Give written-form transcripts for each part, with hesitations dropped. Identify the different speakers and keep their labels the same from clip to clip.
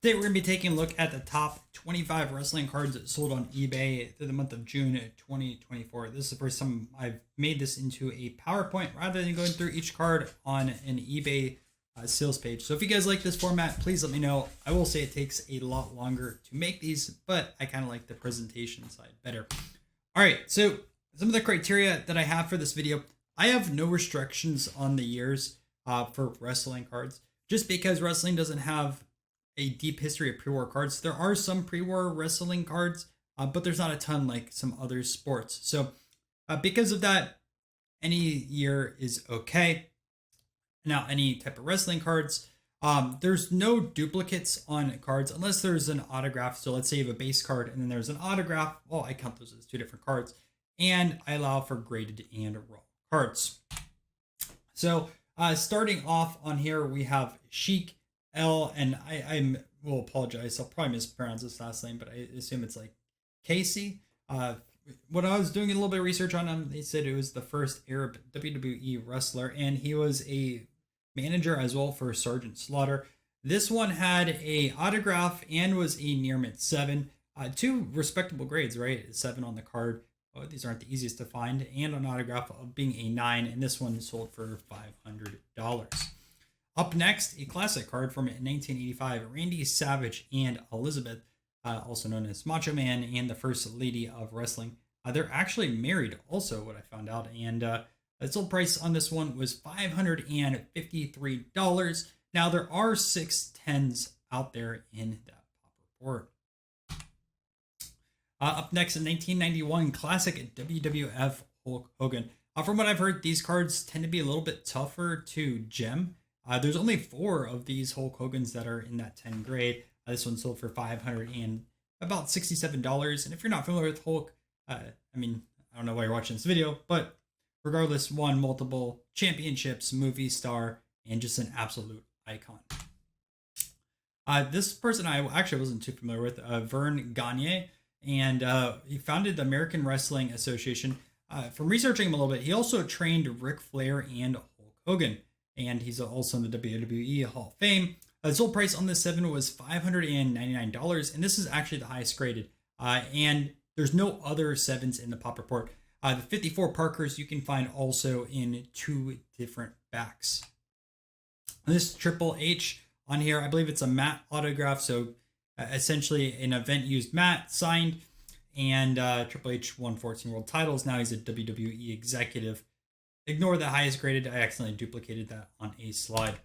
Speaker 1: Today we're going to be taking a look at the top 25 wrestling cards sold on eBay through the month of June 2024. This is the first time I've made this into a PowerPoint rather than going through each card on an eBay sales page. So if you guys like this format, please let me know. I will say it takes a lot longer to make these, but I kind of like the presentation side better. All right, so some of the criteria that I have for this video, I have no restrictions on the years for wrestling cards, just because wrestling doesn't have a deep history of pre-war cards. There are some pre-war wrestling cards, but there's not a ton like some other sports. So because of that, any year is okay. Now, any type of wrestling cards, there's no duplicates on cards unless there's an autograph. So let's say you have a base card and then there's an autograph. Well, I count those as two different cards, and I allow for graded and raw cards. So starting off on here, we have Sheik L, and I will apologize. I'll probably mispronounce this last name, but I assume it's like Casey. When I was doing a little bit of research on him, they said it was the first Arab WWE wrestler, and he was a manager as well for Sergeant Slaughter. This one had a autograph and was a near mint 7. Two respectable grades, right? 7 on the card. Oh, these aren't the easiest to find, and an autograph of being a 9, and this one sold for $500. Up next, a classic card from 1985, Randy Savage and Elizabeth, also known as Macho Man and the First Lady of Wrestling. They're actually married, also, what I found out, and the sold price on this one was $553. Now, there are 610s out there in that pop report. Up next, in 1991, classic WWF Hulk Hogan. From what I've heard, these cards tend to be a little bit tougher to gem. There's only 4 of these Hulk Hogans that are in that 10 grade. This one sold for $500 and about $67. And if you're not familiar with Hulk, I don't know why you're watching this video, but regardless, won multiple championships, movie star, and just an absolute icon. This person I actually wasn't too familiar with, Vern Gagne, and he founded the American Wrestling Association. From researching him a little bit, he also trained Ric Flair and Hulk Hogan, and he's also in the WWE Hall of Fame. The sold price on this 7 was $599, and this is actually the highest graded. And there's no other 7s in the pop report. The 54 Parkers you can find also in 2 different backs. This Triple H on here, I believe it's a matte autograph, so essentially an event used matte signed. And Triple H won 14 world titles. Now he's a WWE executive. Ignore the highest graded. I accidentally duplicated that on a slide.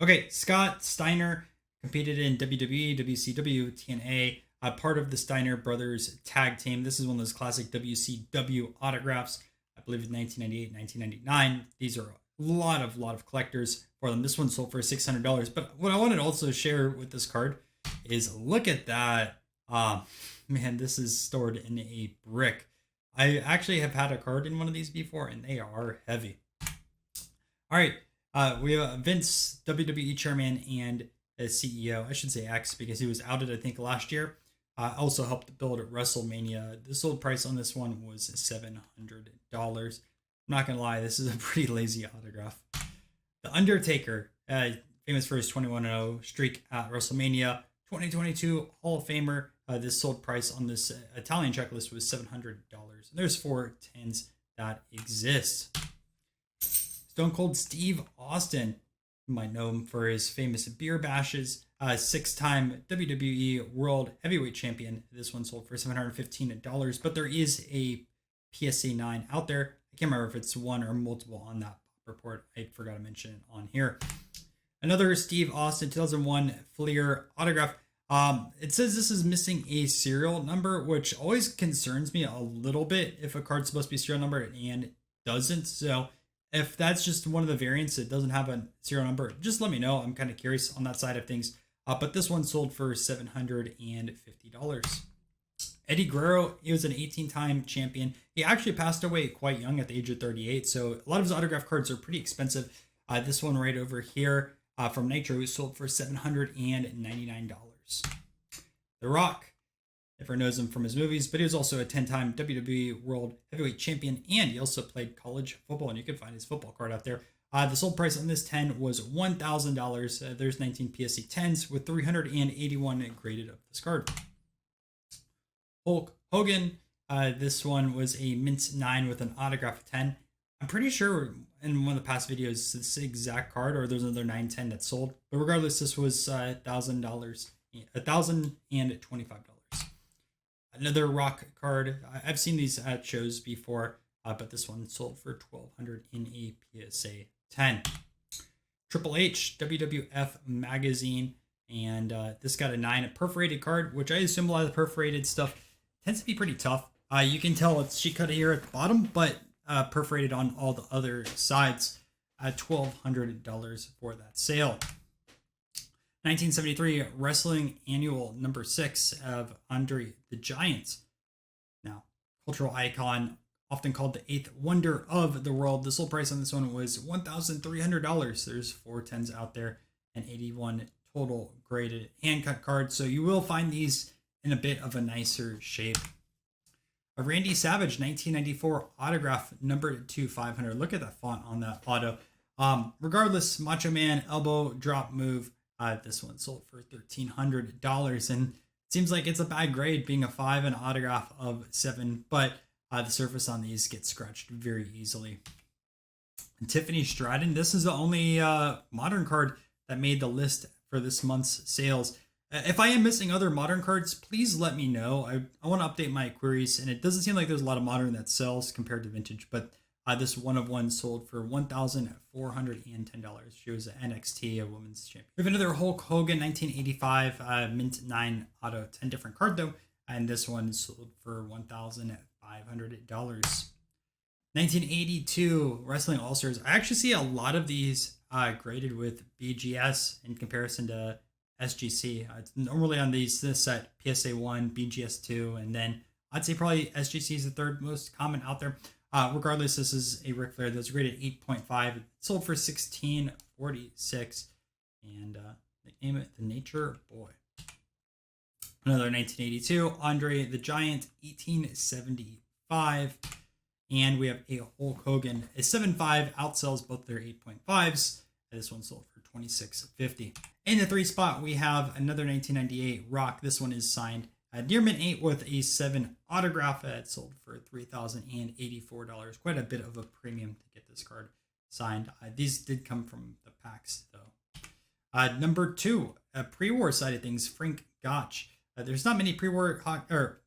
Speaker 1: Okay, Scott Steiner competed in WWE, WCW, TNA, part of the Steiner Brothers tag team. This is one of those classic WCW autographs, I believe in 1998, 1999. These are a lot of collectors for them. This one sold for $600. But what I wanted to also share with this card is look at that. Man, this is stored in a brick. I actually have had a card in one of these before, and they are heavy. All right, we have Vince, WWE chairman and CEO. I should say X because he was outed, I think, last year. Also helped build WrestleMania. The sold price on this one was $700. I'm not going to lie, this is a pretty lazy autograph. The Undertaker, famous for his 21-0 streak at WrestleMania. 2022 Hall of Famer. This sold price on this Italian checklist was $700. There's 4 10s that exist. Stone Cold Steve Austin, you might know him for his famous beer bashes. 6-time WWE World Heavyweight Champion. This one sold for $715, but there is a PSA 9 out there. I can't remember if it's one or multiple on that report. I forgot to mention it on here. Another Steve Austin 2001 Fleer autograph. It says this is missing a serial number, which always concerns me a little bit if a card's supposed to be serial number and it doesn't. So if that's just one of the variants that doesn't have a serial number, just let me know. I'm kind of curious on that side of things. But this one sold for $750. Eddie Guerrero, he was an 18-time champion. He actually passed away quite young at the age of 38. So a lot of his autograph cards are pretty expensive. This one right over here from Nitro sold for $799. The Rock, everyone knows him from his movies, but he was also a 10-time WWE World Heavyweight Champion, and he also played college football, and you can find his football card out there. The sold price on this 10 was $1,000. There's 19 PSA 10s with 381 graded of this card. Hulk Hogan. This one was a mint 9 with an autograph 10. I'm pretty sure in one of the past videos this exact card, or there's another 910 that sold. But regardless, this was $1,025. Another rock card. I've seen these at shows before, but this one sold for $1,200 in a PSA 10. Triple H WWF magazine, and this got a 9, a perforated card, which I assume a lot of the perforated stuff tends to be pretty tough. You can tell it's sheet cut here at the bottom, but perforated on all the other sides at $1,200 for that sale. 1973 Wrestling Annual number 6 of Andre the Giant. Now, cultural icon, often called the 8th wonder of the world. The sold price on this one was $1,300. There's 4 10s out there and 81 total graded hand cut cards. So you will find these in a bit of a nicer shape. A Randy Savage 1994 autograph number 2 500. Look at that font on that auto. Regardless, Macho Man elbow drop move. This one sold for $1,300, and it seems like it's a bad grade, being a 5 and autograph of 7, but the surface on these gets scratched very easily. And Tiffany Stratton, this is the only modern card that made the list for this month's sales. If I am missing other modern cards, please let me know. I want to update my queries, and it doesn't seem like there's a lot of modern that sells compared to vintage, but this one of one sold for $1,410. She was an NXT, a women's champion. We have another Hulk Hogan 1985 mint 9 auto, 10 different card though, and this one sold for $1,500. 1982 Wrestling All-Stars. I actually see a lot of these graded with BGS in comparison to SGC. Normally on this set, PSA 1, BGS 2, and then I'd say probably SGC is the third most common out there. Regardless, this is a Ric Flair that's rated 8.5. It sold for $1,646, and they name it the Nature Boy. Another 1982 Andre the Giant 1875, and we have a Hulk Hogan. A 7.5 outsells both their 8.5s. This one sold for $2,650. In the 3 spot, we have another 1998 Rock. This one is signed near mint 8 with a 7 autograph. It sold for $3,084. Quite a bit of a premium to get this card signed. These did come from the packs though. Number 2, pre-war side of things, Frank Gotch. There's not many pre-war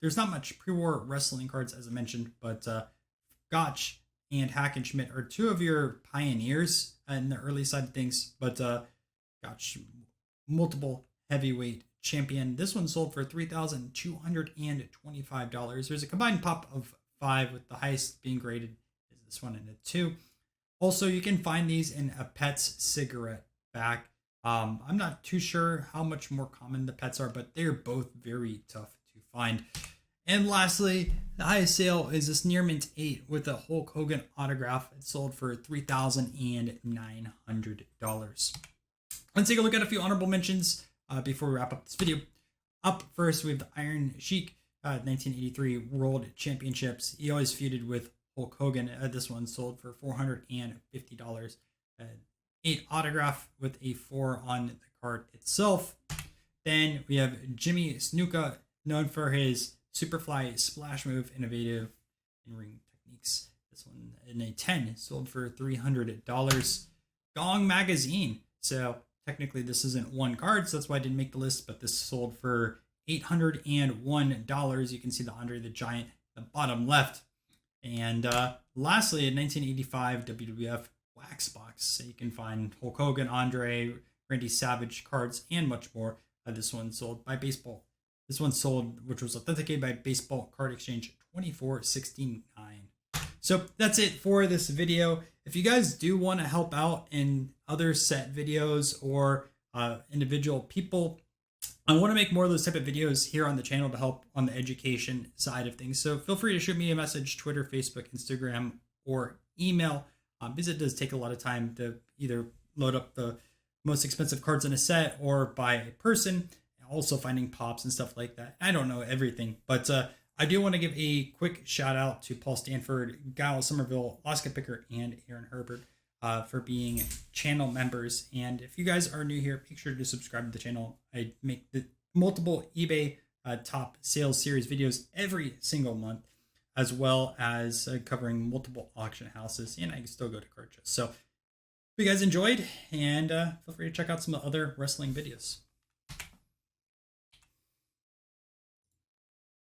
Speaker 1: there's not much pre-war wrestling cards as I mentioned, but Gotch and Hackenschmidt are 2 of your pioneers in the early side of things. But Gotch, multiple heavyweight champion. This one sold for $3,225. There's a combined pop of 5, with the highest being graded is this one in a 2. Also, you can find these in a Pets cigarette back. I'm not too sure how much more common the Pets are, but they're both very tough to find. And lastly, the highest sale is this near mint 8 with the Hulk Hogan autograph. It sold for $3,900. Let's take a look at a few honorable mentions before we wrap up this video. Up first, we have the Iron Sheik 1983 World Championships. He always feuded with Hulk Hogan. This one sold for $450. 8 autograph with a 4 on the card itself. Then we have Jimmy Snuka, known for his Superfly splash move, innovative in-ring techniques. This one in a 10 sold for $300. Gong Magazine. So technically this isn't one card, so that's why I didn't make the list, but this sold for $801. You can see the Andre the Giant, the bottom left. And lastly, a 1985 WWF wax box. So you can find Hulk Hogan, Andre, Randy Savage cards, and much more. This one sold by Baseball. This one sold, which was authenticated by Baseball Card Exchange, $24.69. So that's it for this video. If you guys do want to help out in other set videos or individual people, I want to make more of those type of videos here on the channel to help on the education side of things. So feel free to shoot me a message, Twitter, Facebook, Instagram, or email, because it does take a lot of time to either load up the most expensive cards in a set or by a person. Also finding pops and stuff like that. I don't know everything, but I do want to give a quick shout out to Paul Stanford, Guile Somerville, Oscar Picker, and Aaron Herbert. for being channel members. And if you guys are new here, make sure to subscribe to the channel. I make the multiple eBay top sales series videos every single month, as well as covering multiple auction houses, and I can still go to purchase. So if you guys enjoyed, and feel free to check out some other wrestling videos.